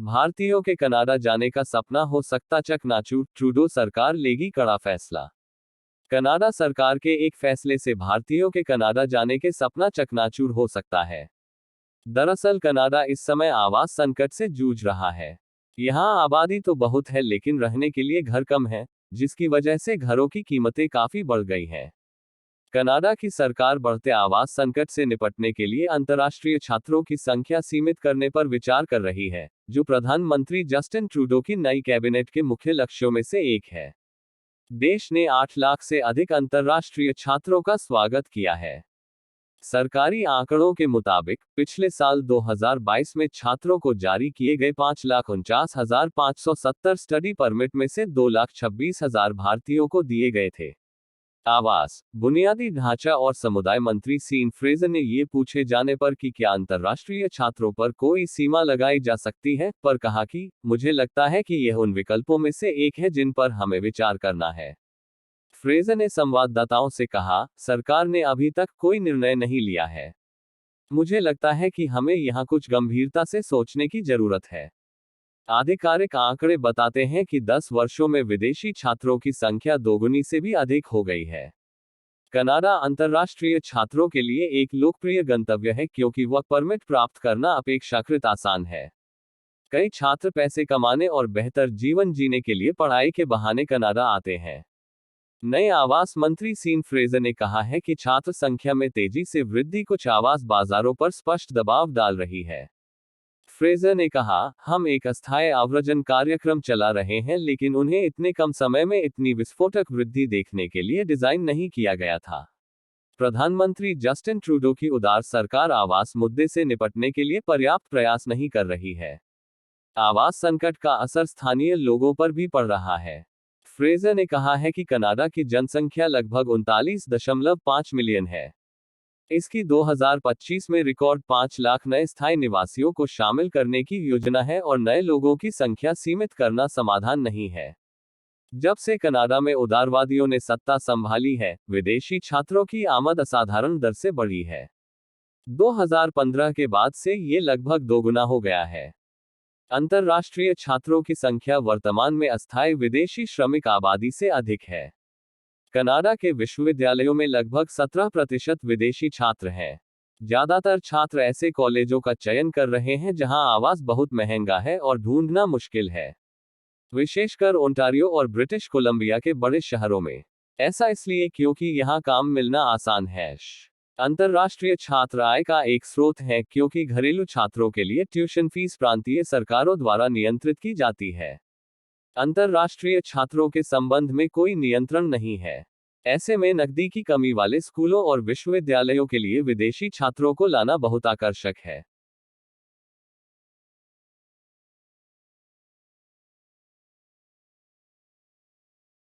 भारतीयों के कनाडा जाने का सपना हो सकता चकनाचूर, ट्रूडो सरकार लेगी कड़ा फैसला। कनाडा सरकार के एक फैसले से भारतीयों के कनाडा जाने के सपना चकनाचूर हो सकता है। दरअसल कनाडा इस समय आवास संकट से जूझ रहा है। यहाँ आबादी तो बहुत है लेकिन रहने के लिए घर कम है, जिसकी वजह से घरों की कीमतें काफी बढ़ गई हैं। कनाडा की सरकार बढ़ते आवास संकट से निपटने के लिए अंतर्राष्ट्रीय छात्रों की संख्या सीमित करने पर विचार कर रही है, जो प्रधानमंत्री जस्टिन ट्रूडो की नई कैबिनेट के मुख्य लक्ष्यों में से एक है। देश ने 8 लाख से अधिक अंतर्राष्ट्रीय छात्रों का स्वागत किया है। सरकारी आंकड़ों के मुताबिक पिछले साल 2022 में छात्रों को जारी किए गए 5,49,570 स्टडी परमिट में से 2,26,000 भारतीयों को दिए गए थे। आवास, बुनियादी ढांचा और समुदाय मंत्री सीन फ्रेजर ने ये पूछे जाने पर कि क्या अंतर्राष्ट्रीय छात्रों पर कोई सीमा लगाई जा सकती है, पर कहा कि मुझे लगता है कि यह उन विकल्पों में से एक है जिन पर हमें विचार करना है। फ्रेजर ने संवाददाताओं से कहा, सरकार ने अभी तक कोई निर्णय नहीं लिया है। मुझे लगता है कि हमें यहाँ कुछ गंभीरता से सोचने की जरूरत है। आधिकारिक आंकड़े बताते हैं कि 10 वर्षों में विदेशी छात्रों की संख्या दोगुनी से भी अधिक हो गई है। कनाडा अंतर्राष्ट्रीय छात्रों के लिए एक लोकप्रिय गंतव्य है क्योंकि वर्क परमिट प्राप्त करना अपेक्षाकृत आसान है। कई छात्र पैसे कमाने और बेहतर जीवन जीने के लिए पढ़ाई के बहाने कनाडा आते हैं। नए आवास मंत्री सीन फ्रेजर ने कहा है कि छात्र संख्या में तेजी से वृद्धि कुछ आवास बाजारों पर स्पष्ट दबाव डाल रही है। फ्रेजर ने कहा, हम एक अस्थायी आव्रजन कार्यक्रम चला रहे हैं लेकिन उन्हें इतने कम समय में इतनी विस्फोटक वृद्धि देखने के लिए डिजाइन नहीं किया गया था। प्रधानमंत्री जस्टिन ट्रूडो की उदार सरकार आवास मुद्दे से निपटने के लिए पर्याप्त प्रयास नहीं कर रही है। आवास संकट का असर स्थानीय लोगों पर भी पड़ रहा है। फ्रेजर ने कहा है कि कनाडा की जनसंख्या लगभग 39.5 मिलियन है। इसकी 2025 में रिकॉर्ड 5 लाख नए स्थायी निवासियों को शामिल करने की योजना है और नए लोगों की संख्या सीमित करना समाधान नहीं है। जब से कनाडा में उदारवादियों ने सत्ता संभाली है, विदेशी छात्रों की आमद असाधारण दर से बढ़ी है। 2015 के बाद से ये लगभग दोगुना हो गया है। अंतर्राष्ट्रीय छात्रों की संख्या वर्तमान में अस्थायी विदेशी श्रमिक आबादी से अधिक है। कनाडा के विश्वविद्यालयों में लगभग 17% विदेशी छात्र हैं। ज्यादातर छात्र ऐसे कॉलेजों का चयन कर रहे हैं जहां आवास बहुत महंगा है और ढूंढना मुश्किल है, विशेषकर ओंटारियो और ब्रिटिश कोलंबिया के बड़े शहरों में। ऐसा इसलिए क्योंकि यहां काम मिलना आसान है। अंतर्राष्ट्रीय छात्र आय का एक स्रोत है क्योंकि घरेलू छात्रों के लिए ट्यूशन फीस प्रांतीय सरकारों द्वारा नियंत्रित की जाती है। अंतर्राष्ट्रीय छात्रों के संबंध में कोई नियंत्रण नहीं है। ऐसे में नकदी की कमी वाले स्कूलों और विश्वविद्यालयों के लिए विदेशी छात्रों को लाना बहुत आकर्षक है।